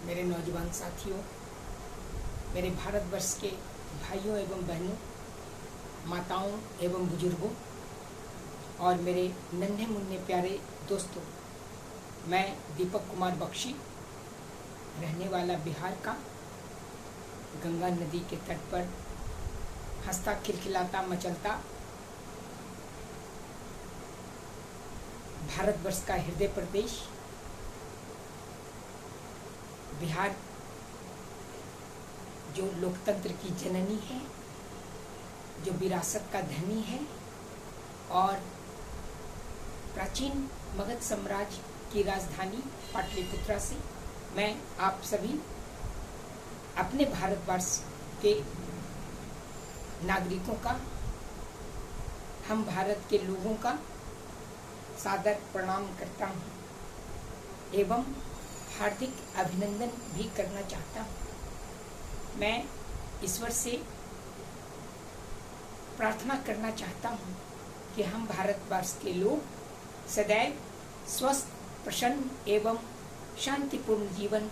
मेरे नौजवान साथियों, मेरे भारतवर्ष के भाइयों एवं बहनों, माताओं एवं बुजुर्गों और मेरे नन्हे मुन्ने प्यारे दोस्तों, मैं दीपक कुमार बख्शी, रहने वाला बिहार का, गंगा नदी के तट पर हंसता खिलखिलाता मचलता भारतवर्ष का हृदय प्रदेश बिहार, जो लोकतंत्र की जननी है, जो विरासत का धनी है और प्राचीन मगध साम्राज्य की राजधानी पाटलिपुत्रा से मैं आप सभी अपने भारतवर्ष के नागरिकों का, हम भारत के लोगों का सादर प्रणाम करता हूँ एवं हार्दिक अभिनंदन भी करना चाहता हूँ। मैं ईश्वर से प्रार्थना करना चाहता हूँ कि हम भारतवर्ष के लोग सदैव स्वस्थ, प्रसन्न एवं शांतिपूर्ण जीवन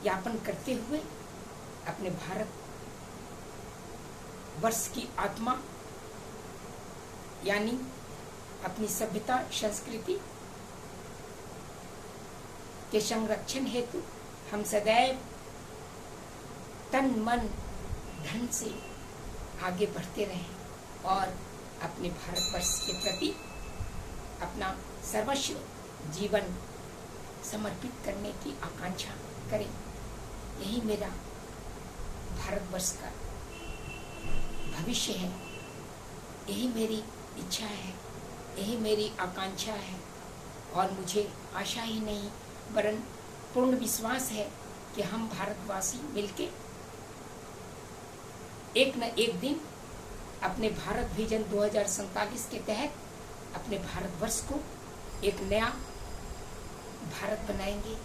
यापन करते हुए अपने भारत वर्ष की आत्मा यानी अपनी सभ्यता संस्कृति के संरक्षण हेतु हम सदैव तन मन धन से आगे बढ़ते रहें और अपने भारतवर्ष के प्रति अपना सर्वस्व जीवन समर्पित करने की आकांक्षा करें। यही मेरा भारतवर्ष का भविष्य है, यही मेरी इच्छा है, यही मेरी आकांक्षा है और मुझे आशा ही नहीं वरन पूर्ण विश्वास है कि हम भारतवासी मिलके एक न एक दिन अपने भारत विजन 2047 के तहत अपने भारतवर्ष को एक नया भारत बनाएंगे,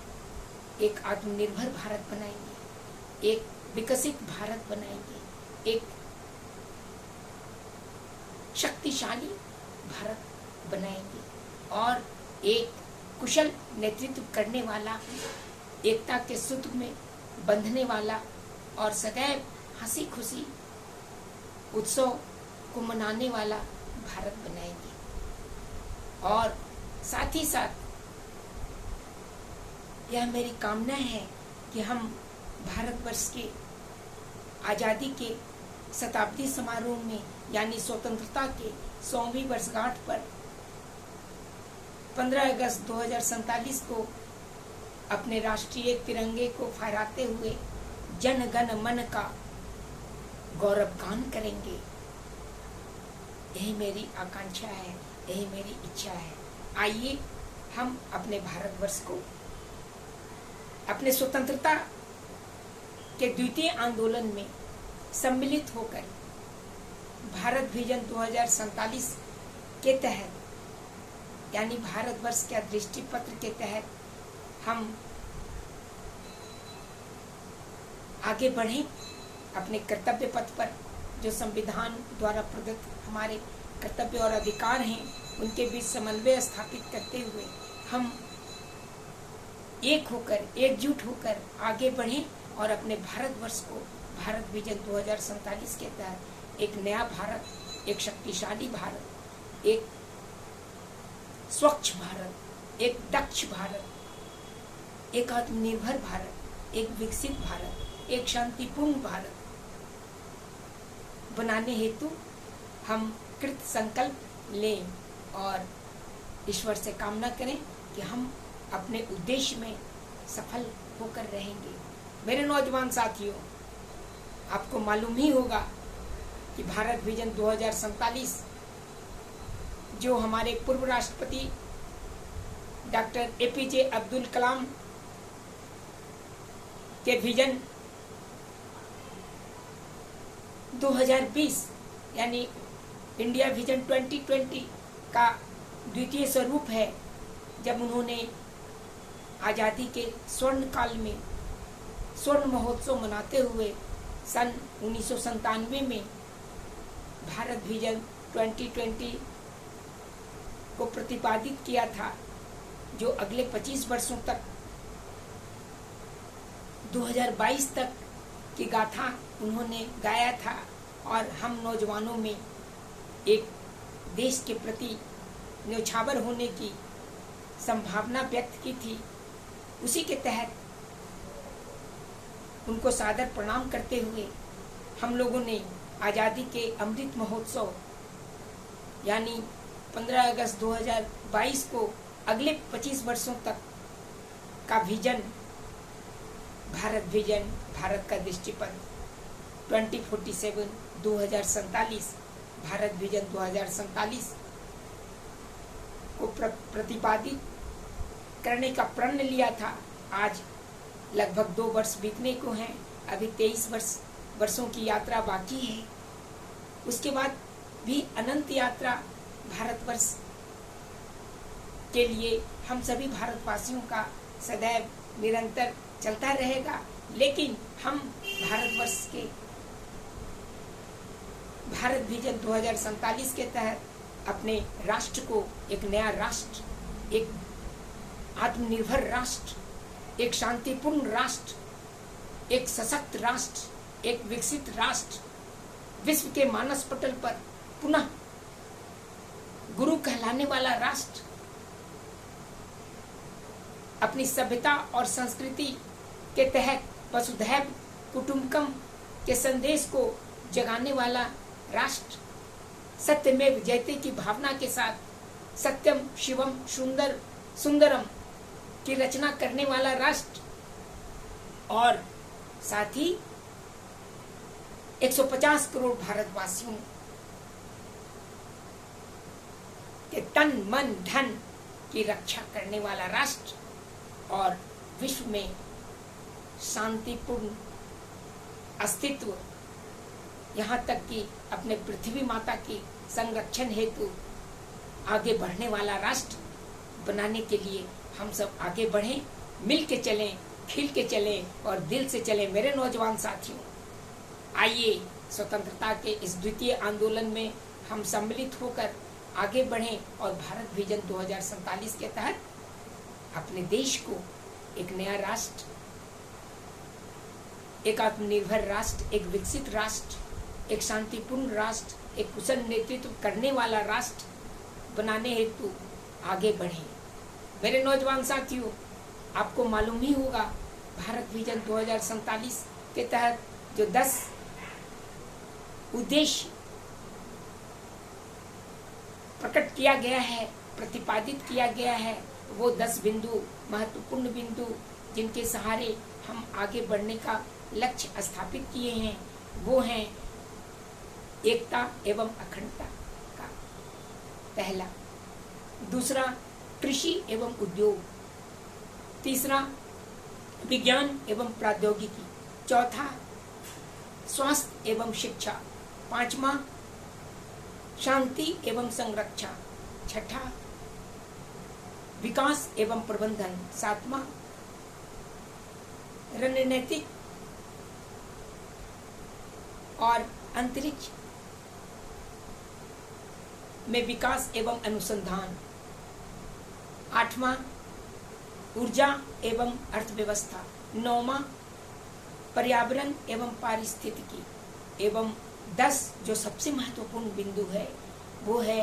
एक आत्मनिर्भर भारत बनाएंगे, एक विकसित भारत बनाएंगे, एक शक्तिशाली भारत बनाएंगे और एक कुशल नेतृत्व करने वाला, एकता के सूत्र में बंधने वाला और सदैव हंसी खुशी उत्सव को मनाने वाला भारत बनाएंगे। और साथ ही साथ यह मेरी कामना है कि हम भारतवर्ष के आज़ादी के शताब्दी समारोह में यानी स्वतंत्रता के 100वीं वर्षगांठ पर 15 अगस्त 2047 को अपने राष्ट्रीय तिरंगे को फहराते हुए जन गण मन का गौरवगान करेंगे। यही मेरी आकांक्षा है, यही मेरी इच्छा है। आइए हम अपने भारतवर्ष को अपने स्वतंत्रता के द्वितीय आंदोलन में सम्मिलित होकर भारत विजन 2047 के तहत यानी भारतवर्ष के दृष्टि पत्र के तहत हम आगे बढ़ें, अपने कर्तव्य पथ पर जो संविधान द्वारा प्रदत्त हमारे कर्तव्य और अधिकार हैं उनके बीच समन्वय स्थापित करते हुए हम एक होकर, एकजुट होकर आगे बढ़ें और अपने भारतवर्ष को भारत विजन 2047 के तहत एक नया भारत, एक शक्तिशाली भारत, एक स्वच्छ भारत, एक दक्ष भारत, एक आत्मनिर्भर भारत, एक विकसित भारत, एक शांतिपूर्ण भारत बनाने हेतु हम कृत संकल्प लें और ईश्वर से कामना करें कि हम अपने उद्देश्य में सफल होकर रहेंगे। मेरे नौजवान साथियों, आपको मालूम ही होगा कि भारत विजन 2047 जो हमारे पूर्व राष्ट्रपति डॉक्टर APJ अब्दुल कलाम के विजन 2020 यानी इंडिया विजन 2020 का द्वितीय स्वरूप है, जब उन्होंने आज़ादी के स्वर्ण काल में स्वर्ण महोत्सव मनाते हुए सन 1997 में भारत विजन 2020 को प्रतिपादित किया था, जो अगले 25 वर्षों तक 2022 तक की गाथा उन्होंने गाया था और हम नौजवानों में एक देश के प्रति न्यौछावर होने की संभावना व्यक्त की थी। उसी के तहत उनको सादर प्रणाम करते हुए हम लोगों ने आज़ादी के अमृत महोत्सव यानी 15 अगस्त 2022 को अगले 25 वर्षों तक का विजन, भारत विजन, भारत का दृष्टिपथ 2047 2047, भारत विजन 2047 को प्रतिपादित करने का प्रण लिया था। आज लगभग 2 वर्ष बीतने को हैं, अभी 23 वर्षों की यात्रा बाकी है। उसके बाद भी अनंत यात्रा भारतवर्ष के लिए हम सभी भारतवासियों का सदैव निरंतर चलता रहेगा। लेकिन हम भारतवर्ष के भारत विजन 2047 के तहत अपने राष्ट्र को एक नया राष्ट्र, एक आत्मनिर्भर राष्ट्र, एक शांतिपूर्ण राष्ट्र, एक सशक्त राष्ट्र, एक विकसित राष्ट्र, विश्व के मानस पटल पर पुनः गुरु कहलाने वाला राष्ट्र, अपनी सभ्यता और संस्कृति के तहत वसुधैव कुटुंबकम के संदेश को जगाने वाला राष्ट्र, सत्यमेव जयते की भावना के साथ सत्यम शिवम सुंदरम की रचना करने वाला राष्ट्र और साथ ही 150 करोड़ भारतवासियों के तन मन धन की रक्षा करने वाला राष्ट्र और विश्व में शांतिपूर्ण अस्तित्व, यहाँ तक कि अपने पृथ्वी माता की संरक्षण हेतु आगे बढ़ने वाला राष्ट्र बनाने के लिए हम सब आगे बढ़ें, मिल के चलें, खिल के चलें और दिल से चलें। मेरे नौजवान साथियों, आइए स्वतंत्रता के इस द्वितीय आंदोलन में हम सम्मिलित होकर आगे बढ़ें और भारत विजन 2047 के तहत अपने देश को एक नया राष्ट्र, एक आत्मनिर्भर राष्ट्र, एक विकसित राष्ट्र, एक शांतिपूर्ण राष्ट्र, एक कुशल नेतृत्व करने वाला राष्ट्र बनाने हेतु आगे बढ़ें। मेरे नौजवान साथियों, आपको मालूम ही होगा भारत विजन 2047 के तहत जो 10 उद्देश्य प्रकट किया गया है, प्रतिपादित किया गया है, वो 10 बिंदु, महत्वपूर्ण बिंदु जिनके सहारे हम आगे बढ़ने का लक्ष्य स्थापित किए हैं, वो हैं एकता एवं अखंडता का पहला, दूसरा कृषि एवं उद्योग, तीसरा विज्ञान एवं प्रौद्योगिकी, चौथा स्वास्थ्य एवं शिक्षा, पांचवा शांति एवं संरक्षा, छठा विकास एवं प्रबंधन, सातवां रणनीतिक और अंतरिक्ष में विकास एवं अनुसंधान, आठवां ऊर्जा एवं अर्थव्यवस्था, नौवां पर्यावरण एवं पारिस्थितिकी एवं 10 जो सबसे महत्वपूर्ण बिंदु है वो है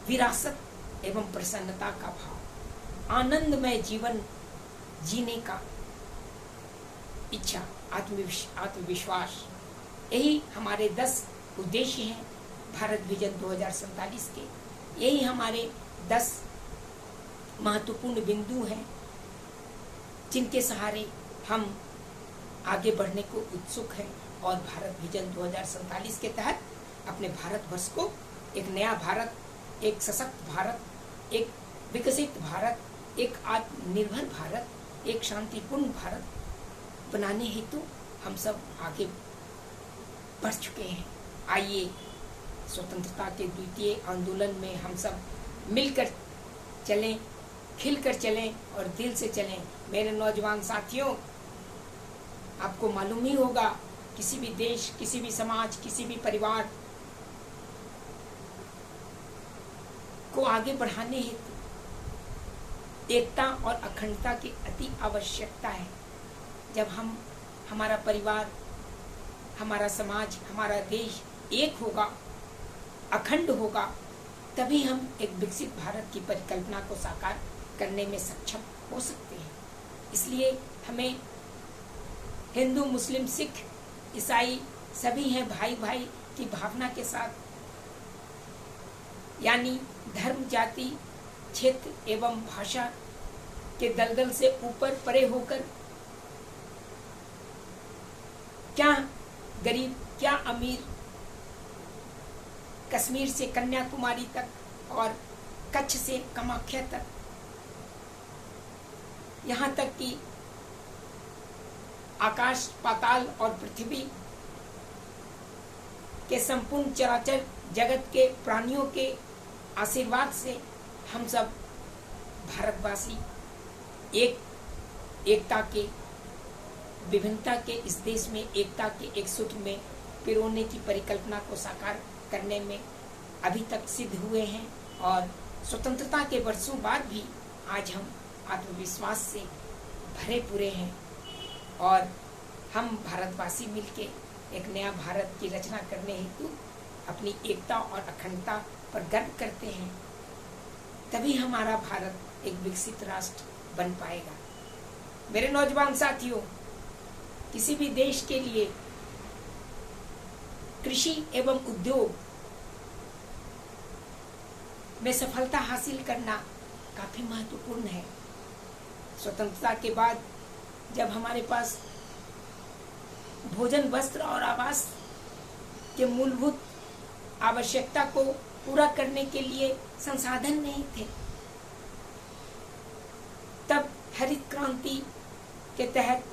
विरासत एवं प्रसन्नता का भाव, आनंदमय जीवन जीने का इच्छा, आत्मविश्वास। यही हमारे 10 उद्देश्य हैं भारत विजन 2047 के। यही हमारे 10 महत्वपूर्ण बिंदु हैं जिनके सहारे हम आगे बढ़ने को उत्सुक हैं और भारत विजन 2047 के तहत अपने भारतवर्ष को एक नया भारत, एक सशक्त भारत, एक विकसित भारत, एक आत्मनिर्भर भारत, एक शांतिपूर्ण भारत बनाने हेतु हम सब आगे बढ़ चुके हैं। आइए स्वतंत्रता के द्वितीय आंदोलन में हम सब मिलकर चलें, खिलकर चलें और दिल से चलें। मेरे नौजवान साथियों, आपको मालूम ही होगा किसी भी देश, किसी भी समाज, किसी भी परिवार को आगे बढ़ाने हेतु एकता और अखंडता की अति आवश्यकता है। जब हमारा परिवार, हमारा समाज, हमारा देश एक होगा, अखंड होगा, तभी हम एक विकसित भारत की परिकल्पना को साकार करने में सक्षम हो सकते हैं। इसलिए हमें हिंदू, मुस्लिम, सिख, ईसाई सभी हैं भाई भाई की भावना के साथ, यानी धर्म, जाति, क्षेत्र एवं भाषा के दलदल से ऊपर परे होकर, क्या गरीब क्या अमीर, कश्मीर से कन्याकुमारी तक और कच्छ से कामाख्या तक, यहाँ तक कि आकाश, पाताल और पृथ्वी के संपूर्ण चराचर जगत के प्राणियों के आशीर्वाद से हम सब भारतवासी एकता के, विभिन्नता के इस देश में एकता के एक सूत्र में पिरोने की परिकल्पना को साकार करने में अभी तक सिद्ध हुए हैं। और स्वतंत्रता के वर्षों बाद भी आज हम आत्मविश्वास से भरे पूरे हैं और हम भारतवासी मिलके एक नया भारत की रचना करने हेतु अपनी एकता और अखंडता पर गर्व करते हैं। तभी हमारा भारत एक विकसित राष्ट्र बन पाएगा। मेरे नौजवान साथियों, किसी भी देश के लिए कृषि एवं उद्योग में सफलता हासिल करना काफी महत्वपूर्ण है। स्वतंत्रता के बाद जब हमारे पास भोजन, वस्त्र और आवास के मूलभूत आवश्यकता को पूरा करने के लिए संसाधन नहीं थे, तब हरित क्रांति के तहत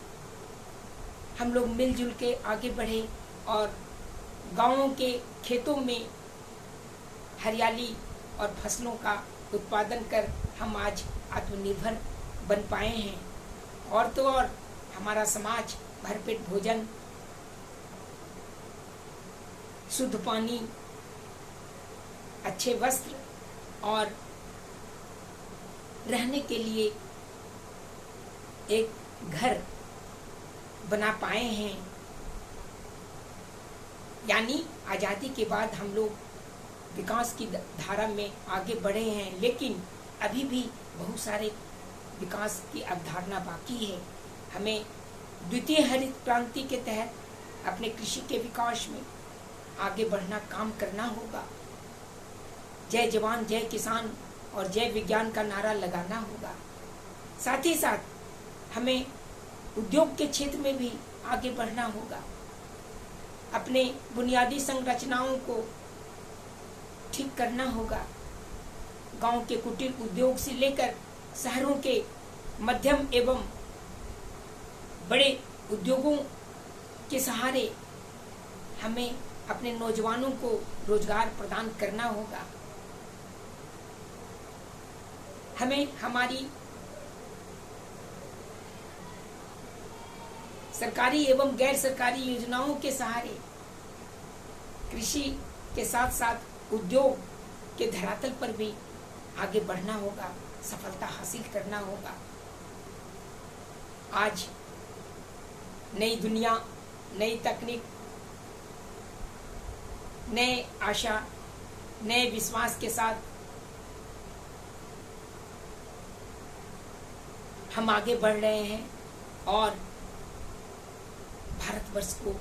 हम लोग मिलजुल के आगे बढ़े और गांवों के खेतों में हरियाली और फसलों का उत्पादन कर हम आज आत्मनिर्भर बन पाए हैं। और तो और हमारा समाज भरपेट भोजन, शुद्ध पानी, अच्छे वस्त्र और रहने के लिए एक घर बना पाए हैं। यानी आजादी के बाद हम लोग विकास की धारा में आगे बढ़े हैं, लेकिन अभी भी बहुत सारे विकास की अवधारणा बाकी है। हमें द्वितीय हरित क्रांति के तहत अपने कृषि के विकास में आगे बढ़ना, काम करना होगा। जय जवान, जय किसान और जय विज्ञान का नारा लगाना होगा। साथ ही साथ हमें उद्योग के क्षेत्र में भी आगे बढ़ना होगा। अपने बुनियादी संरचनाओं को ठीक करना होगा। गांव के कुटीर उद्योग से लेकर शहरों के मध्यम एवं बड़े उद्योगों के सहारे हमें अपने नौजवानों को रोजगार प्रदान करना होगा। हमें हमारी सरकारी एवं गैर सरकारी योजनाओं के सहारे कृषि के साथ साथ उद्योग के धरातल पर भी आगे बढ़ना होगा, सफलता हासिल करना होगा। आज नई दुनिया, नई तकनीक, नए आशा, नए विश्वास के साथ हम आगे बढ़ रहे हैं और भारतवर्ष को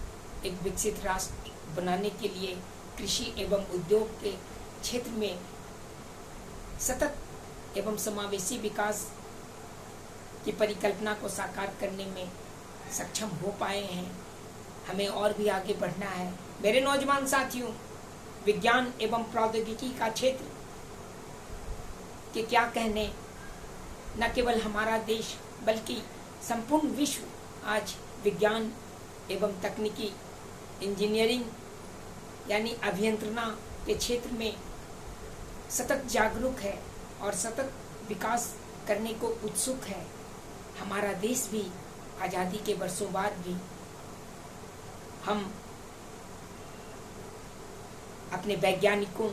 एक विकसित राष्ट्र बनाने के लिए कृषि एवं उद्योग के क्षेत्र में सतत एवं समावेशी विकास की परिकल्पना को साकार करने में सक्षम हो पाए हैं। हमें और भी आगे बढ़ना है। मेरे नौजवान साथियों, विज्ञान एवं प्रौद्योगिकी का क्षेत्र के क्या कहने, न केवल हमारा देश बल्कि संपूर्ण विश्व आज विज्ञान एवं तकनीकी, इंजीनियरिंग यानी अभियंत्रणा के क्षेत्र में सतत जागरूक है और सतत विकास करने को उत्सुक है। हमारा देश भी आज़ादी के वर्षों बाद भी हम अपने वैज्ञानिकों,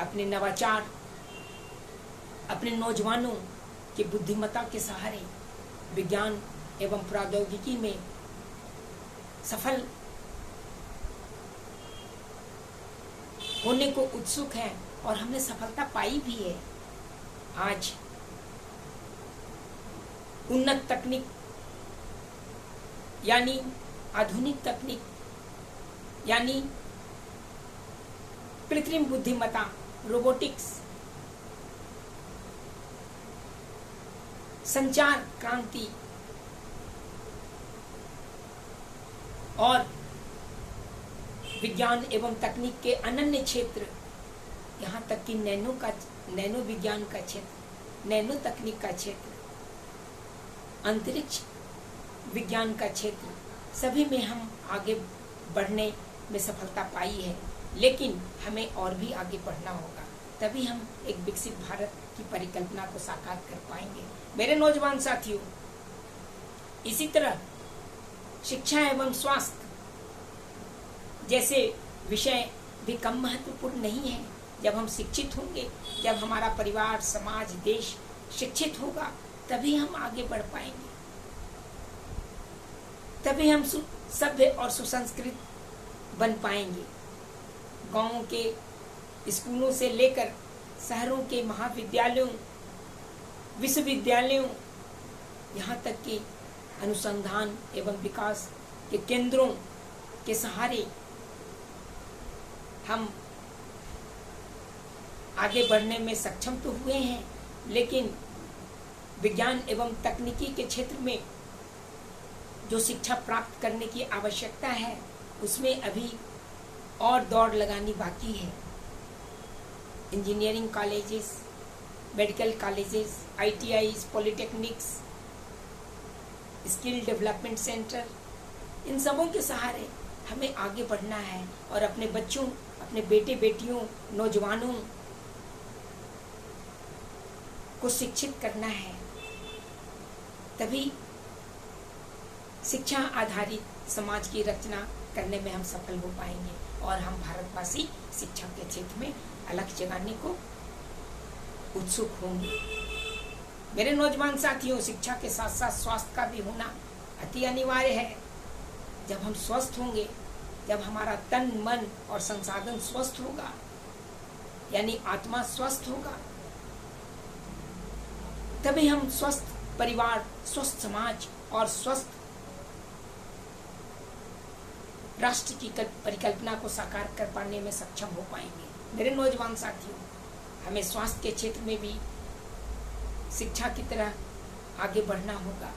अपने नवाचार, अपने नौजवानों की बुद्धिमत्ता के सहारे विज्ञान एवं प्रौद्योगिकी में सफल होने को उत्सुक हैं और हमने सफलता पाई भी है। आज उन्नत तकनीक यानी आधुनिक तकनीक यानी कृत्रिम बुद्धिमत्ता, रोबोटिक्स, संचार क्रांति और विज्ञान एवं तकनीक के अनन्य क्षेत्र, यहाँ तक कि नैनो विज्ञान का क्षेत्र, नैनो तकनीक का क्षेत्र, अंतरिक्ष विज्ञान का क्षेत्र, सभी में हम आगे बढ़ने में सफलता पाई है। लेकिन हमें और भी आगे बढ़ना होगा, तभी हम एक विकसित भारत की परिकल्पना को साकार कर पाएंगे। मेरे नौजवान साथियों, इसी तरह शिक्षा एवं स्वास्थ्य जैसे विषय भी कम महत्वपूर्ण नहीं है। जब हम शिक्षित होंगे, जब हमारा परिवार, समाज, देश शिक्षित होगा, तभी हम आगे बढ़ पाएंगे, तभी हम सभ्य और सुसंस्कृत बन पाएंगे। गांवों के स्कूलों से लेकर शहरों के महाविद्यालयों, विश्वविद्यालयों, यहाँ तक कि अनुसंधान एवं विकास के केंद्रों के सहारे हम आगे बढ़ने में सक्षम तो हुए हैं, लेकिन विज्ञान एवं तकनीकी के क्षेत्र में जो शिक्षा प्राप्त करने की आवश्यकता है, उसमें अभी और दौड़ लगानी बाकी है। Engineering colleges, medical colleges, ITIs, polytechnics, skill development centre, इन सबों के सहारे हमें आगे बढ़ना है और अपने बच्चों, अपने बेटे बेटियों, नौजवानों को शिक्षित करना है। तभी शिक्षा आधारित समाज की रचना करने में हम सफल हो पाएंगे और हम भारतवासी शिक्षा के क्षेत्र में अलग जगाने को उत्सुक होंगे। मेरे नौजवान साथियों, शिक्षा के साथ साथ स्वास्थ्य का भी होना अति अनिवार्य है। जब हम स्वस्थ होंगे, जब हमारा तन, मन और संसाधन स्वस्थ होगा, यानी आत्मा स्वस्थ होगा, तभी हम स्वस्थ परिवार, स्वस्थ समाज और स्वस्थ राष्ट्र की परिकल्पना को साकार कर पाने में सक्षम हो पाएंगे। मेरे नौजवान साथियों, हमें स्वास्थ्य के क्षेत्र में भी शिक्षा की तरह आगे बढ़ना होगा।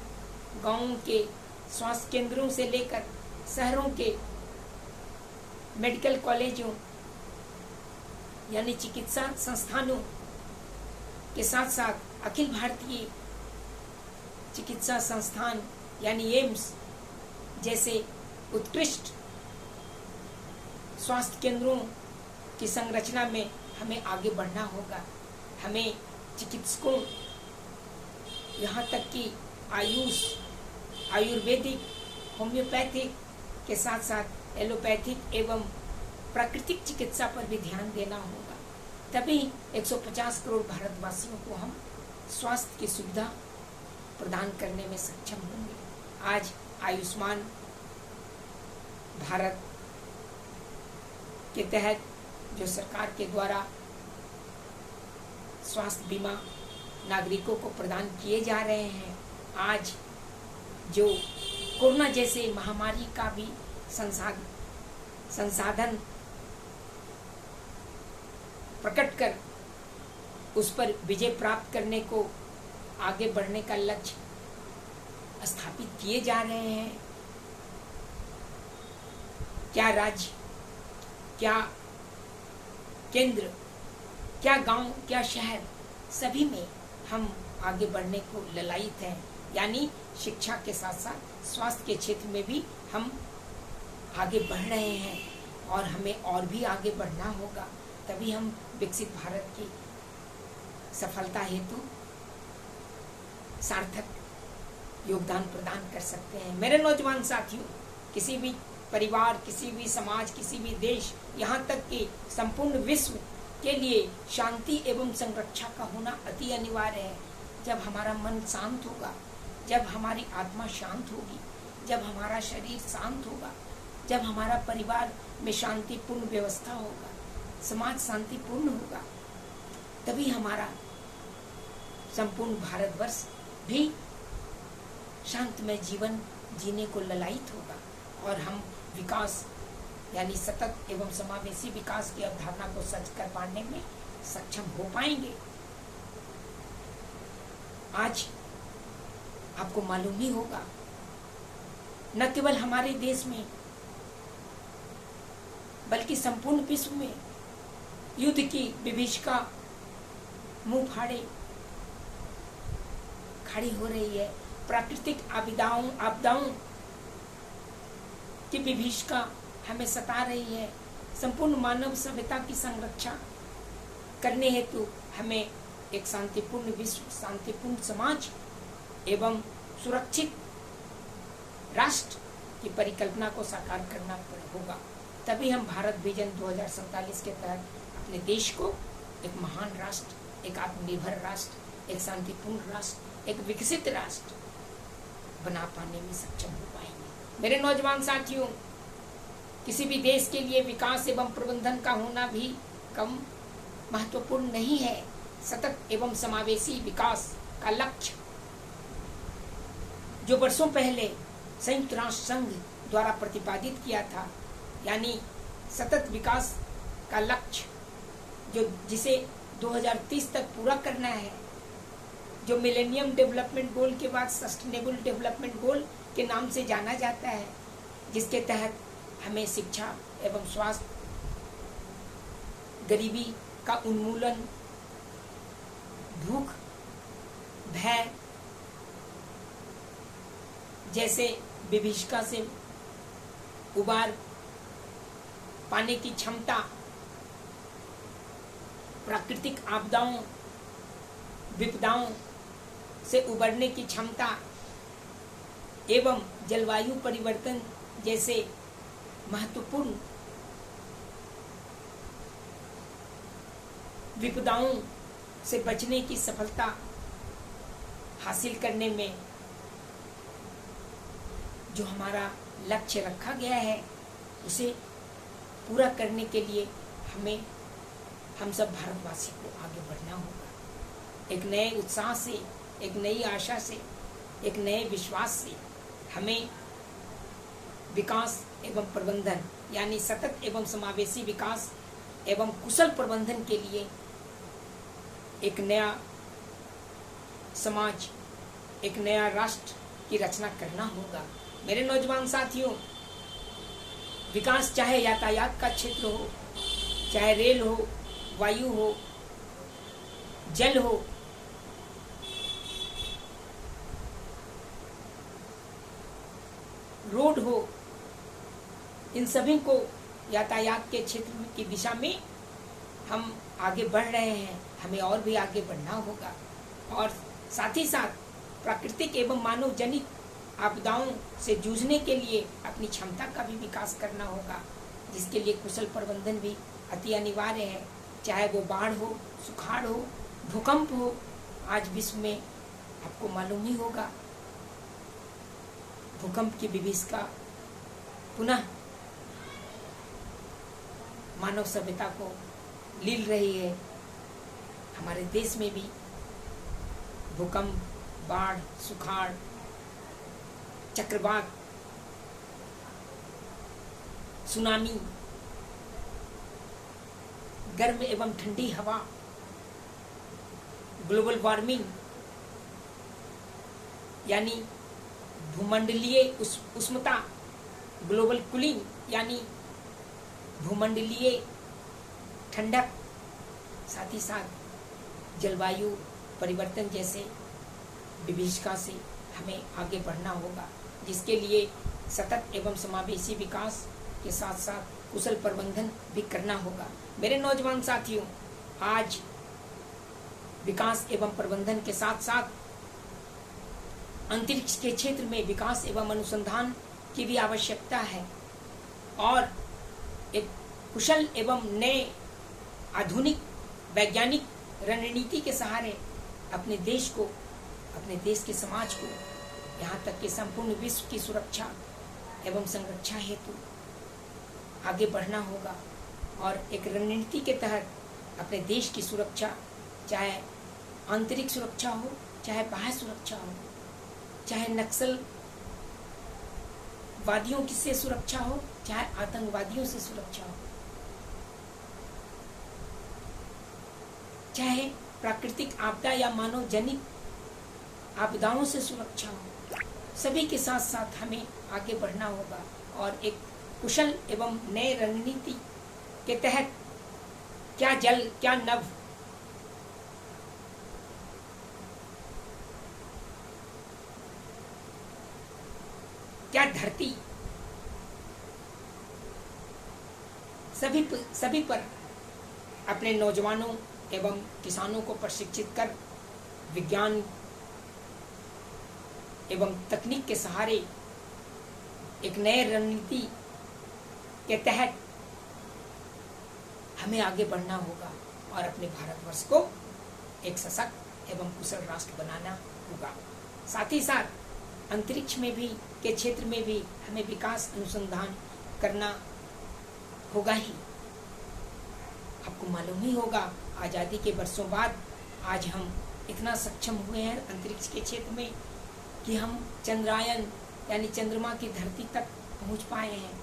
गांवों के स्वास्थ्य केंद्रों से लेकर शहरों के मेडिकल कॉलेजों यानी चिकित्सा संस्थानों के साथ साथ अखिल भारतीय चिकित्सा संस्थान यानी एम्स जैसे उत्कृष्ट स्वास्थ्य केंद्रों की संरचना में हमें आगे बढ़ना होगा। हमें चिकित्सकों, यहाँ तक कि आयुष, आयुर्वेदिक, होम्योपैथिक के साथ साथ एलोपैथिक एवं प्राकृतिक चिकित्सा पर भी ध्यान देना होगा। तभी 150 करोड़ भारतवासियों को हम स्वास्थ्य की सुविधा प्रदान करने में सक्षम होंगे। आज आयुष्मान भारत के तहत जो सरकार के द्वारा स्वास्थ्य बीमा नागरिकों को प्रदान किए जा रहे हैं, आज जो कोरोना जैसे महामारी का भी संसाधन प्रकट कर उस पर विजय प्राप्त करने को आगे बढ़ने का लक्ष्य स्थापित किए जा रहे हैं। क्या राज्य, क्या केंद्र, क्या गांव, क्या शहर, सभी में हम आगे बढ़ने को ललायित हैं। यानी शिक्षा के साथ साथ स्वास्थ्य के क्षेत्र में भी हम आगे बढ़ रहे हैं और हमें और भी आगे बढ़ना होगा। तभी हम विकसित भारत की सफलता हेतु सार्थक योगदान प्रदान कर सकते हैं। मेरे नौजवान साथियों, किसी भी परिवार, किसी भी समाज, किसी भी देश, यहाँ तक कि संपूर्ण विश्व के लिए शांति एवं संरक्षा का होना अति अनिवार्य है। जब हमारा मन शांत होगा, जब हमारी आत्मा शांत होगी, जब हमारा शरीर शांत होगा, जब हमारा परिवार में शांतिपूर्ण व्यवस्था होगा, समाज शांतिपूर्ण होगा, तभी हमारा संपूर्ण भारतवर्ष भी शांतमय जीवन जीने को ललायित होगा और हम विकास यानी सतत एवं समावेशी विकास की अवधारणा को सच कर पाने में सक्षम हो पाएंगे। आज आपको मालूम ही होगा, न केवल हमारे देश में बल्कि संपूर्ण विश्व में युद्ध की विभीषिका मुंह फाड़े खड़ी हो रही है। प्राकृतिक आपदाओं की विभीषिका हमें सता रही है। संपूर्ण मानव सभ्यता की संरक्षा करने हेतु हमें एक शांतिपूर्ण विश्व, शांतिपूर्ण समाज एवं सुरक्षित राष्ट्र की परिकल्पना को साकार करना होगा। तभी हम भारत विजन 2047 के तहत अपने देश को एक महान राष्ट्र, एक आत्मनिर्भर राष्ट्र, एक शांतिपूर्ण राष्ट्र, एक विकसित राष्ट्र बना पाने में सक्षम हो पाएंगे। मेरे नौजवान साथियों, किसी भी देश के लिए विकास एवं प्रबंधन का होना भी कम महत्वपूर्ण नहीं है। सतत एवं समावेशी विकास का लक्ष्य जो वर्षों पहले संयुक्त राष्ट्र संघ द्वारा प्रतिपादित किया था, यानी सतत विकास का लक्ष्य जिसे 2030 तक पूरा करना है, जो मिलेनियम डेवलपमेंट गोल के बाद सस्टेनेबल डेवलपमेंट गोल के नाम से जाना जाता है, जिसके तहत हमें शिक्षा एवं स्वास्थ्य, गरीबी का उन्मूलन, भूख, भय जैसे विभीषिका से उबार पाने की क्षमता, प्राकृतिक आपदाओं, विपदाओं से उबरने की क्षमता एवं जलवायु परिवर्तन जैसे महत्वपूर्ण विपदाओं से बचने की सफलता हासिल करने में जो हमारा लक्ष्य रखा गया है, उसे पूरा करने के लिए हम सब भारतवासी को आगे बढ़ना होगा। एक नए उत्साह से, एक नई आशा से, एक नए विश्वास से हमें विकास एवं प्रबंधन यानी सतत एवं समावेशी विकास एवं कुशल प्रबंधन के लिए एक नया समाज, एक नया राष्ट्र की रचना करना होगा। मेरे नौजवान साथियों, विकास चाहे यातायात का क्षेत्र हो, चाहे रेल हो, वायु हो, जल हो, रोड हो, इन सभी को यातायात के क्षेत्र की दिशा में हम आगे बढ़ रहे हैं। हमें और भी आगे बढ़ना होगा और साथ ही साथ प्राकृतिक एवं मानव जनित आपदाओं से जूझने के लिए अपनी क्षमता का भी विकास करना होगा, जिसके लिए कुशल प्रबंधन भी अति अनिवार्य है। चाहे वो बाढ़ हो, सुखाड़ हो, भूकंप हो। आज विश्व में आपको मालूम ही होगा, भूकंप की विभीषिका पुनः मानव सभ्यता को लील रही है। हमारे देश में भी भूकंप, बाढ़, सुखाड़, चक्रवात, सुनामी, गर्म एवं ठंडी हवा, ग्लोबल वार्मिंग यानी भूमंडलीय उष्णता, ग्लोबल कूलिंग यानी भूमंडलीय ठंडक, साथ ही साथ जलवायु परिवर्तन जैसे विभीषिका से हमें आगे बढ़ना होगा, जिसके लिए सतत एवं समावेशी विकास के साथ साथ कुशल प्रबंधन भी करना होगा। मेरे नौजवान साथियों, आज विकास एवं प्रबंधन के साथ साथ अंतरिक्ष के क्षेत्र में विकास एवं अनुसंधान की भी आवश्यकता है और एक कुशल एवं नए आधुनिक वैज्ञानिक रणनीति के सहारे अपने देश को, अपने देश के समाज को यहाँ तक कि संपूर्ण विश्व की सुरक्षा एवं संरक्षण हेतु आगे बढ़ना होगा और एक रणनीति के तहत अपने देश की सुरक्षा, चाहे आंतरिक सुरक्षा हो, चाहे बाह्य सुरक्षा हो, चाहे नक्सल वादियों की से सुरक्षा हो, चाहे आतंकवादियों से सुरक्षा हो, चाहे प्राकृतिक आपदा या मानव जनित आपदाओं से सुरक्षा हो, सभी के साथ साथ हमें आगे बढ़ना होगा और एक कुशल एवं नए रणनीति के तहत क्या जल, क्या नभ, क्या धरती, सभी पर अपने नौजवानों एवं किसानों को प्रशिक्षित कर विज्ञान एवं तकनीक के सहारे एक नए रणनीति के तहत हमें आगे बढ़ना होगा और अपने भारतवर्ष को एक सशक्त एवं कुशल राष्ट्र बनाना होगा। साथ ही साथ अंतरिक्ष में भी के क्षेत्र में भी हमें विकास अनुसंधान करना होगा ही। आपको मालूम ही होगा, आज़ादी के वर्षों बाद आज हम इतना सक्षम हुए हैं अंतरिक्ष के क्षेत्र में कि हम चंद्रायन यानी चंद्रमा की धरती तक पहुंच पाए हैं।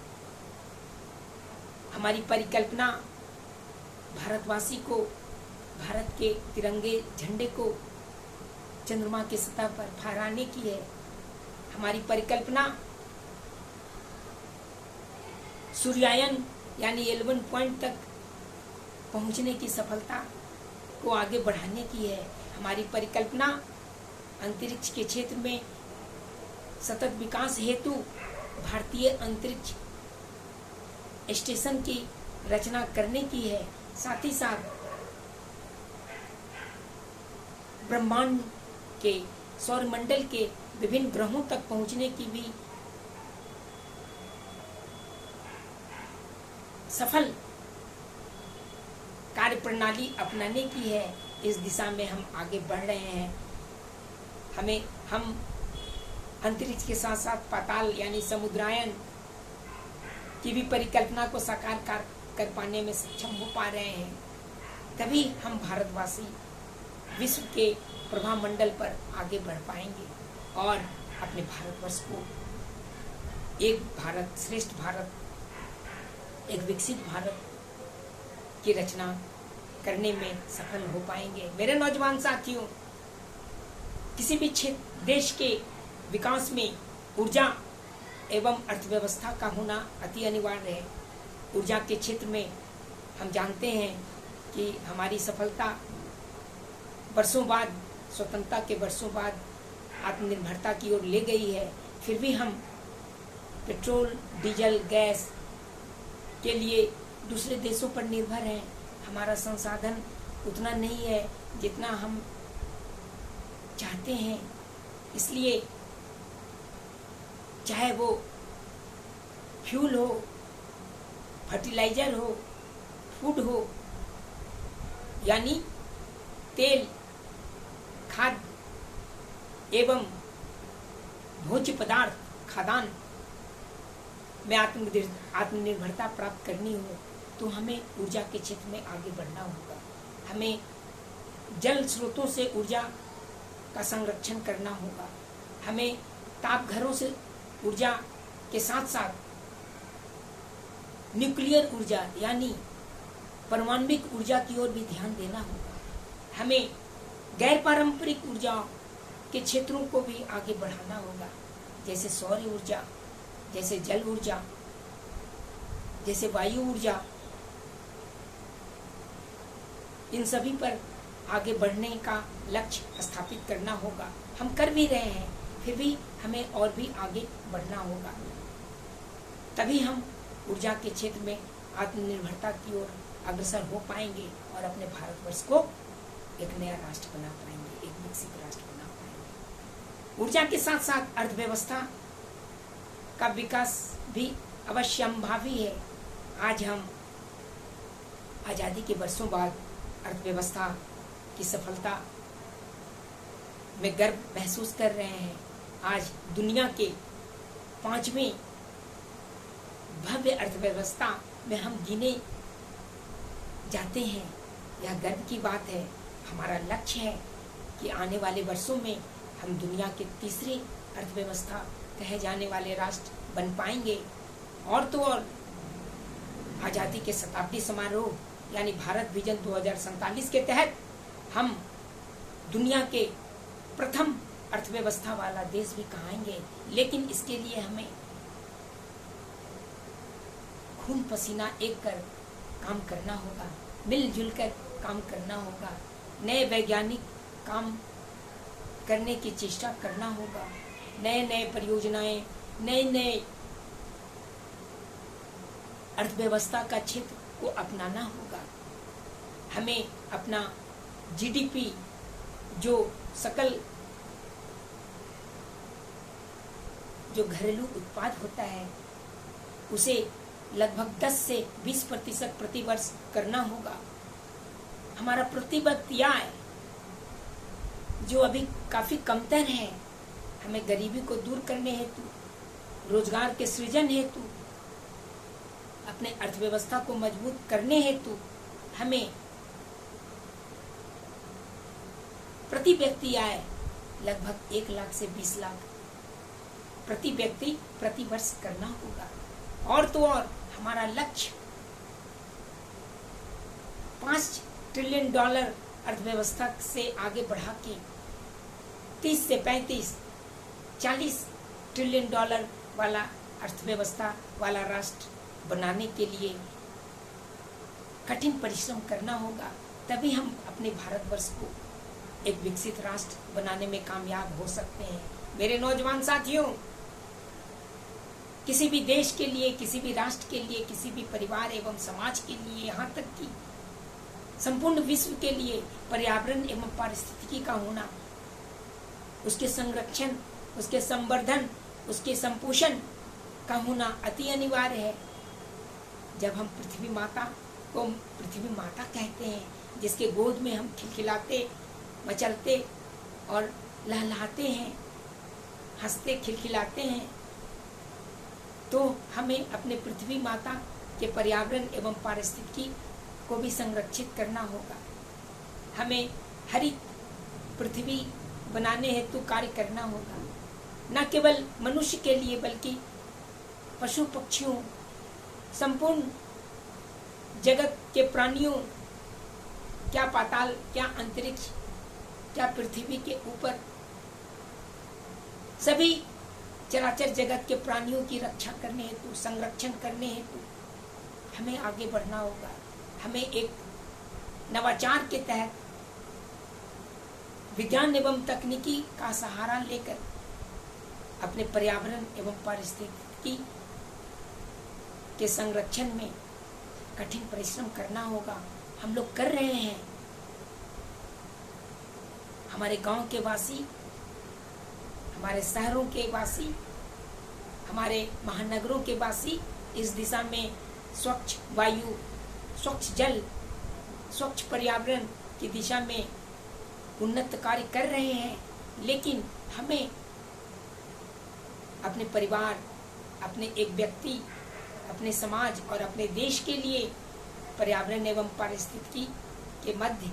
हमारी परिकल्पना भारतवासी को, भारत के तिरंगे झंडे को चंद्रमा की सतह पर फहराने की है। हमारी परिकल्पना सूर्यायन यानी 11 पॉइंट तक पहुंचने की सफलता को आगे बढ़ाने की है। हमारी परिकल्पना अंतरिक्ष के क्षेत्र में सतत विकास हेतु भारतीय अंतरिक्ष स्टेशन की रचना करने की है। साथ ही साथ ब्रह्मांड के, सौरमंडल के विभिन्न ग्रहों तक पहुंचने की भी सफल कार्य प्रणाली अपनाने की है। इस दिशा में हम आगे बढ़ रहे हैं। हम अंतरिक्ष के साथ साथ पाताल यानी समुद्रायन की भी परिकल्पना को साकार कर पाने में सक्षम हो पा रहे हैं। तभी हम भारतवासी विश्व के प्रभाव मंडल पर आगे बढ़ पाएंगे और अपने भारतवर्ष को एक भारत श्रेष्ठ भारत, एक विकसित भारत की रचना करने में सफल हो पाएंगे। मेरे नौजवान साथियों, किसी भी क्षेत्र देश के विकास में ऊर्जा एवं अर्थव्यवस्था का होना अति अनिवार्य है। ऊर्जा के क्षेत्र में हम जानते हैं कि हमारी सफलता वर्षों बाद, स्वतंत्रता के वर्षों बाद आत्मनिर्भरता की ओर ले गई है। फिर भी हम पेट्रोल, डीजल, गैस के लिए दूसरे देशों पर निर्भर हैं। हमारा संसाधन उतना नहीं है जितना हम चाहते हैं। इसलिए चाहे वो फ्यूल हो, फर्टिलाइजर हो, फूड हो, यानी तेल, खाद्य एवं भोज्य पदार्थ, खाद्यान्न में आत्मनिर्भरता प्राप्त करनी हो तो हमें ऊर्जा के क्षेत्र में आगे बढ़ना होगा। हमें जल स्रोतों से ऊर्जा का संरक्षण करना होगा। हमें ताप घरों से ऊर्जा के साथ साथ न्यूक्लियर ऊर्जा यानी परमाणविक ऊर्जा की ओर भी ध्यान देना होगा। हमें गैर पारंपरिक ऊर्जा के क्षेत्रों को भी आगे बढ़ाना होगा, जैसे सौर ऊर्जा, जैसे जल ऊर्जा, जैसे वायु ऊर्जा। इन सभी पर आगे बढ़ने का लक्ष्य स्थापित करना होगा। हम कर भी रहे हैं, फिर भी हमें और भी आगे बढ़ना होगा। तभी हम ऊर्जा के क्षेत्र में आत्मनिर्भरता की ओर अग्रसर हो पाएंगे और अपने भारतवर्ष को एक नया राष्ट्र बना पाएंगे, एक विकसित राष्ट्र बना पाएंगे। ऊर्जा के साथ साथ अर्थव्यवस्था का विकास भी अवश्यंभावी है। आज हम आज़ादी के वर्षों बाद अर्थव्यवस्था की सफलता में गर्व महसूस कर रहे हैं। आज दुनिया के 5वें भव्य अर्थव्यवस्था में हम गिने जाते हैं। यह गर्व की बात है। हमारा लक्ष्य है कि आने वाले वर्षों में हम दुनिया के तीसरे अर्थव्यवस्था कहे जाने वाले राष्ट्र बन पाएंगे। और तो और आज़ादी के शताब्दी समारोह यानी भारत विजन 2047 के तहत हम दुनिया के प्रथम अर्थव्यवस्था वाला देश भी कहाएंगे। लेकिन इसके लिए हमें खून पसीना एक कर काम करना होगा, मिलजुल कर काम करना होगा, नए वैज्ञानिक काम करने की चेष्टा करना होगा, नए नए परियोजनाएं, नए नए अर्थव्यवस्था का क्षेत्र को अपनाना होगा। हमें अपना जीडीपी जो घरेलू उत्पाद होता है उसे लगभग 10 से 20% प्रतिवर्ष करना होगा। हमारा प्रति व्यक्ति आय जो अभी काफी कमतर है, हमें गरीबी को दूर करने हेतु, रोजगार के सृजन हेतु, अपने अर्थव्यवस्था को मजबूत करने हेतु हमें प्रति व्यक्ति आय लगभग 1 लाख से 20 लाख प्रति व्यक्ति प्रति वर्ष करना होगा। और तो और हमारा लक्ष्य $5 ट्रिलियन अर्थव्यवस्था से आगे बढ़ा के 30 से 35, 40 ट्रिलियन डॉलर वाला अर्थव्यवस्था वाला राष्ट्र बनाने के लिए कठिन परिश्रम करना होगा। तभी हम अपने भारतवर्ष को एक विकसित राष्ट्र बनाने में कामयाब हो सकते हैं। मेरे नौजवान साथियों, किसी भी देश के लिए, किसी भी राष्ट्र के लिए, किसी भी परिवार एवं समाज के लिए, यहाँ तक कि संपूर्ण विश्व के लिए पर्यावरण एवं पारिस्थितिकी का होना, उसके संरक्षण, उसके संवर्धन, उसके संपोषण का होना अति अनिवार्य है। जब हम पृथ्वी माता को पृथ्वी माता कहते हैं, जिसके गोद में हम खिलखिलाते, मचलते और लहलहाते हैं, हंसते खिलखिलाते हैं, तो हमें अपने पृथ्वी माता के पर्यावरण एवं पारिस्थितिकी को भी संरक्षित करना होगा। हमें हरित पृथ्वी बनाने हेतु कार्य करना होगा, न केवल मनुष्य के लिए बल्कि पशु पक्षियों, संपूर्ण जगत के प्राणियों, क्या पाताल, क्या अंतरिक्ष, क्या पृथ्वी के ऊपर सभी चराचर जगत के प्राणियों की रक्षा करने हेतु, संरक्षण करने हेतु हमें आगे बढ़ना होगा। हमें एक नवाचार के तहत विज्ञान एवं तकनीकी का सहारा लेकर अपने पर्यावरण एवं पारिस्थितिकी के संरक्षण में कठिन परिश्रम करना होगा। हम लोग कर रहे हैं। हमारे गांव के वासी, हमारे शहरों के वासी, हमारे महानगरों के वासी इस दिशा में स्वच्छ वायु, स्वच्छ जल, स्वच्छ पर्यावरण की दिशा में उन्नत कार्य कर रहे हैं। लेकिन हमें अपने परिवार, अपने एक व्यक्ति, अपने समाज और अपने देश के लिए पर्यावरण एवं पारिस्थितिकी के मध्य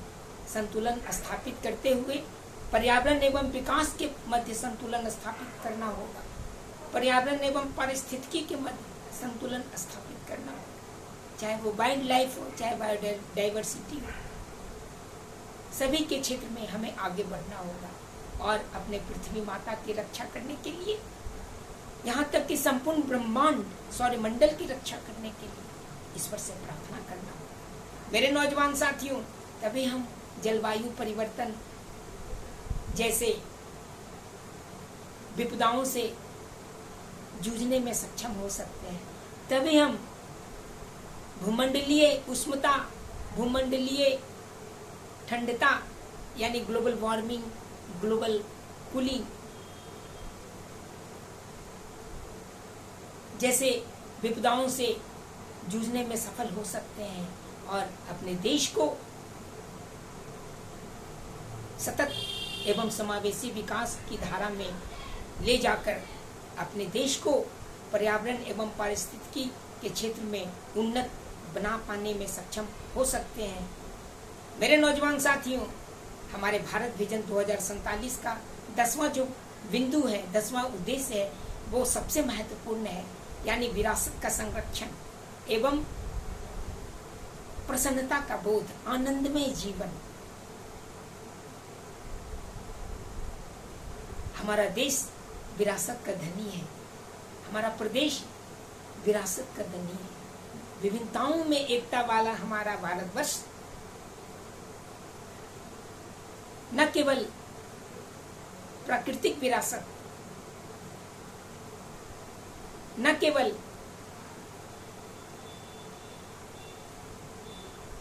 संतुलन स्थापित करते हुए पर्यावरण एवं विकास के मध्य संतुलन स्थापित करना होगा। पर्यावरण एवं पारिस्थितिकी के मध्य संतुलन स्थापित करना होगा, चाहे वो वाइल्ड लाइफ हो, चाहे बायोडाइवर्सिटी हो। सभी के क्षेत्र में हमें आगे बढ़ना होगा और अपने पृथ्वी माता की रक्षा करने के लिए, यहाँ तक कि संपूर्ण ब्रह्मांड सौरमंडल की रक्षा करने के लिए ईश्वर से प्रार्थना करना होगा। मेरे नौजवान साथियों, तभी हम जलवायु परिवर्तन जैसे विपदाओं से जूझने में सक्षम हो सकते हैं। तभी हम भूमंडलीय उष्णता, भूमंडलीय ठंडता यानी ग्लोबल वार्मिंग, ग्लोबल कूलिंग जैसे विपदाओं से जूझने में सफल हो सकते हैं और अपने देश को सतत एवं समावेशी विकास की धारा में ले जाकर अपने देश को पर्यावरण एवं पारिस्थितिकी के क्षेत्र में उन्नत बना पाने में सक्षम हो सकते हैं। मेरे नौजवान साथियों, हमारे भारत विजन 2047 का 10वां जो बिंदु है, 10वां उद्देश्य है, वो सबसे महत्वपूर्ण है, यानी विरासत का संरक्षण एवं प्रसन्नता का बोध, आनंदमय जीवन। हमारा देश विरासत का धनी है, हमारा प्रदेश विरासत का धनी है। विभिन्नताओं में एकता वाला हमारा भारतवर्ष न केवल प्राकृतिक विरासत, न केवल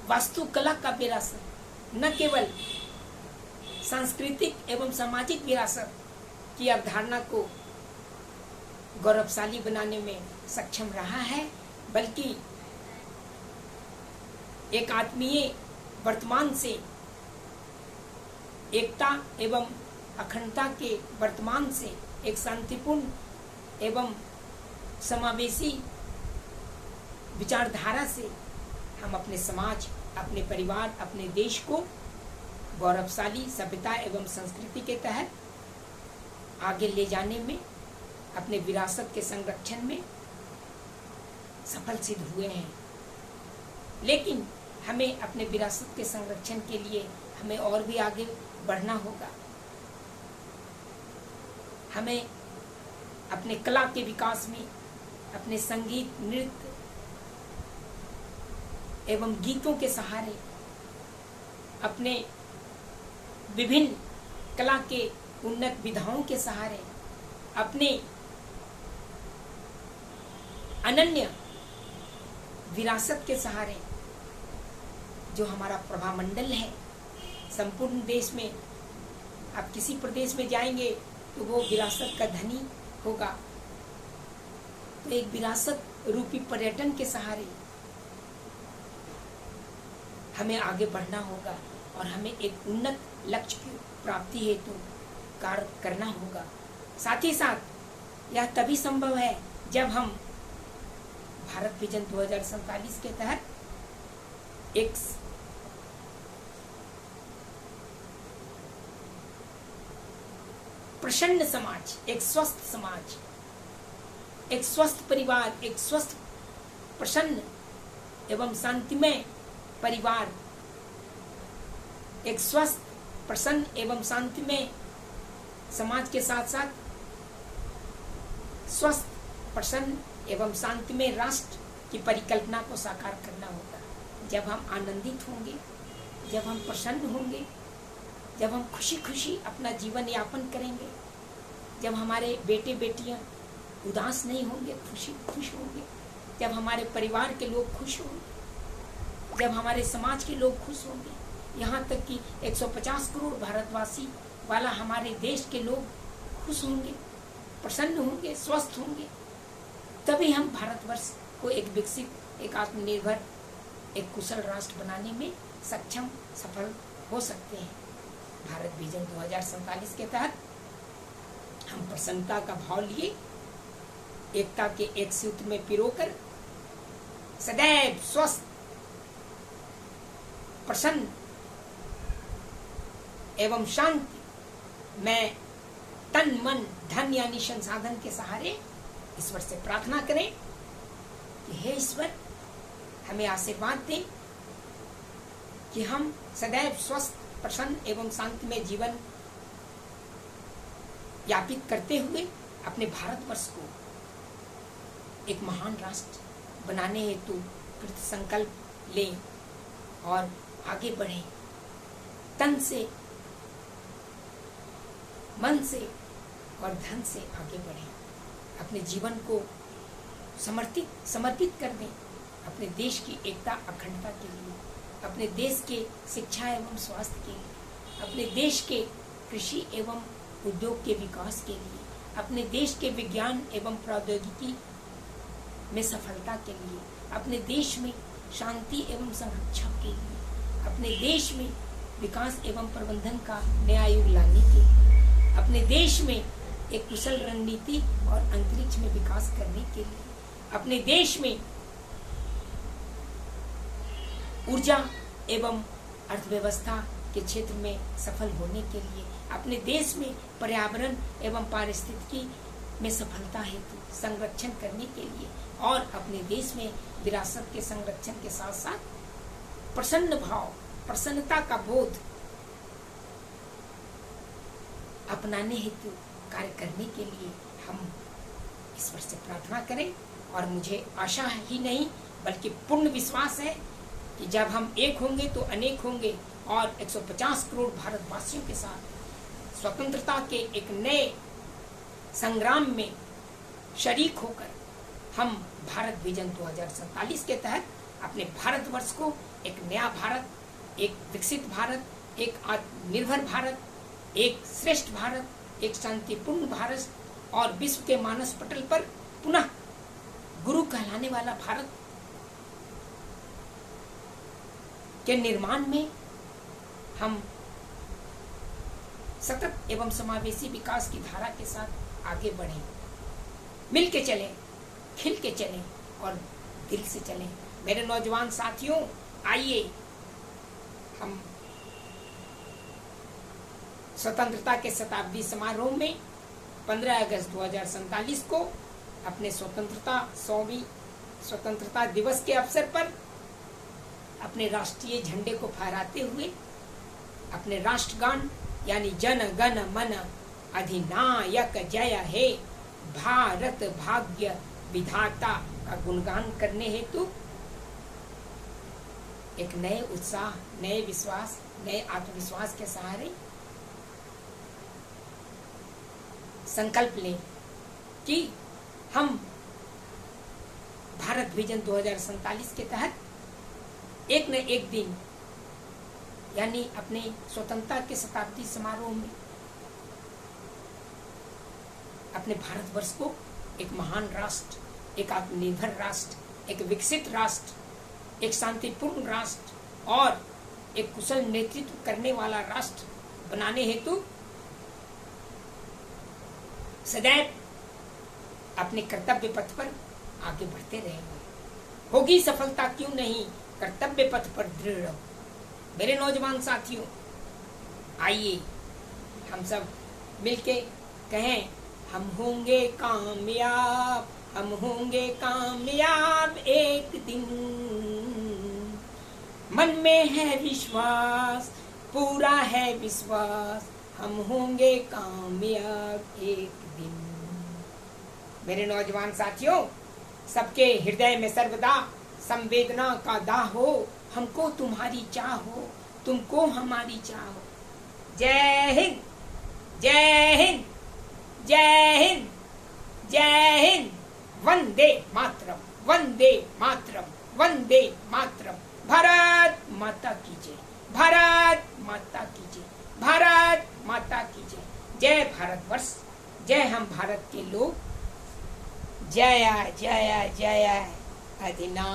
वास्तुकला का विरासत, न केवल सांस्कृतिक एवं सामाजिक विरासत की अवधारणा को गौरवशाली बनाने में सक्षम रहा है, बल्कि एक आत्मीय वर्तमान से एकता एवं अखंडता के वर्तमान से एक शांतिपूर्ण एवं समावेशी विचारधारा से हम अपने समाज, अपने परिवार, अपने देश को गौरवशाली सभ्यता एवं संस्कृति के तहत आगे ले जाने में, अपने विरासत के संरक्षण में सफल सिद्ध हुए हैं। लेकिन हमें अपने विरासत के संरक्षण के लिए हमें और भी आगे बढ़ना होगा। हमें अपने कला के विकास में, अपने संगीत, नृत्य एवं गीतों के सहारे, अपने विभिन्न कला के उन्नत विधाओं के सहारे, अपने अनन्य विरासत के सहारे जो हमारा प्रभामंडल है संपूर्ण देश में, आप किसी प्रदेश में जाएंगे तो वो विरासत का धनी होगा। तो एक विरासत रूपी पर्यटन के सहारे हमें आगे बढ़ना होगा और हमें एक उन्नत लक्ष्य की प्राप्ति हेतु कार्य करना होगा। साथ ही साथ यह तभी संभव है जब हम भारत विजन 2047 के तहत एक प्रसन्न समाज, एक स्वस्थ समाज, एक स्वस्थ परिवार, एक स्वस्थ प्रसन्न एवं शांतिमय परिवार, एक स्वस्थ प्रसन्न एवं शांतिमय समाज के साथ साथ स्वस्थ प्रसन्न एवं शांतिमय राष्ट्र की परिकल्पना को साकार करना होगा। जब हम आनंदित होंगे, जब हम प्रसन्न होंगे, जब हम खुशी खुशी अपना जीवन यापन करेंगे, जब हमारे बेटे बेटियां उदास नहीं होंगे, खुश होंगे, जब हमारे परिवार के लोग खुश होंगे, जब हमारे समाज के लोग खुश होंगे, यहाँ तक कि 150 करोड़ भारतवासी वाला हमारे देश के लोग खुश होंगे, प्रसन्न होंगे, स्वस्थ होंगे, तभी हम भारतवर्ष को एक विकसित, एक आत्मनिर्भर, एक कुशल राष्ट्र बनाने में सक्षम, सफल हो सकते हैं। भारत विजन 2047 के तहत हम प्रसन्नता का भाव लिए, एकता के एक सूत्र में पिरोकर सदैव स्वस्थ, प्रसन्न एवं शांति में तन मन धन यानी संसाधन के सहारे ईश्वर से प्रार्थना करें कि हे ईश्वर, हमें आशीर्वाद दें कि हम सदैव स्वस्थ, प्रसन्न एवं शांतिमय जीवन यापित करते हुए अपने भारतवर्ष को एक महान राष्ट्र बनाने हेतु कृत संकल्प लें और आगे बढ़ें। तन से, मन से और धन से आगे बढ़ें। अपने जीवन को समर्पित कर दें अपने देश की एकता, अखंडता के लिए, अपने देश के शिक्षा एवं स्वास्थ्य के लिए, अपने देश के कृषि एवं उद्योग के विकास के लिए, अपने देश के विज्ञान एवं प्रौद्योगिकी में सफलता के लिए, अपने देश में शांति एवं संरक्षण के लिए, अपने देश में विकास एवं प्रबंधन का नया युग लाने के लिए, अपने देश में एक कुशल रणनीति और अंतरिक्ष में विकास करने के लिए, अपने देश में ऊर्जा एवं अर्थव्यवस्था के क्षेत्र में सफल होने के लिए, अपने देश में पर्यावरण एवं पारिस्थितिकी में सफलता हेतु संरक्षण करने के लिए और अपने देश में विरासत के संरक्षण के साथ साथ प्रसन्न भाव, प्रसन्नता का बोध अपनाने हेतु कार्य करने के लिए हम ईश्वर से प्रार्थना करें। और मुझे आशा ही नहीं बल्कि पूर्ण विश्वास है कि जब हम एक होंगे तो अनेक होंगे और 150 करोड़ भारतवासियों के साथ स्वतंत्रता के एक नए संग्राम में शरीक होकर हम भारत विजन 2047 के तहत अपने भारतवर्ष को एक नया भारत, एक विकसित भारत, एक आत्मनिर्भर भारत, एक श्रेष्ठ भारत, एक शांतिपूर्ण भारत और विश्व के मानस पटल पर पुनः गुरु कहलाने वाला भारत के निर्माण में हम सतत एवं समावेशी विकास की धारा के साथ आगे बढ़ें, मिल के चलें, खिल के चलें और दिल से चलें। मेरे नौजवान साथियों, आइए हम स्वतंत्रता के शताब्दी समारोह में 15 अगस्त 2047 को अपने 100वीं स्वतंत्रता दिवस के अवसर पर अपने राष्ट्रीय झंडे को फहराते हुए अपने राष्ट्रगान यानी जन गण मन अधिनायक जय हे भारत भाग्य विधाता का गुणगान करने हेतु एक नए उत्साह, नए विश्वास, नए आत्मविश्वास के सहारे संकल्प लें कि हम भारत विजन 2047 के तहत एक न एक दिन यानी अपने स्वतंत्रता के शताब्दी समारोह में अपने भारतवर्ष को एक महान राष्ट्र, एक आत्मनिर्भर राष्ट्र, एक विकसित राष्ट्र, एक शांतिपूर्ण राष्ट्र और एक कुशल नेतृत्व करने वाला राष्ट्र बनाने हेतु सदैव अपने कर्तव्य पथ पर आगे बढ़ते रहेंगे। होगी सफलता क्यों नहीं, कर्तव्य पथ पर दृढ़ रहो। मेरे नौजवान साथियों, आइए हम सब मिलके कहें, हम होंगे कामयाब, हम होंगे कामयाब एक दिन। मन में है विश्वास, पूरा है विश्वास, हम होंगे कामयाब एक दिन। मेरे नौजवान साथियों, सबके हृदय में सर्वदा संवेदना का दाह हो, हमको तुम्हारी चाह हो, तुमको हमारी चाह हो। जय हिंद, जय हिंद, जय हिंद, जय हिंद। वंदे मातरम, वंदे मातरम, वंदे मातरम। भारत माता की जय, भारत माता की जय, भारत माता की जय। जय भारतवर्ष, जय हम भारत के लोग। जय जय जय अधिनायक।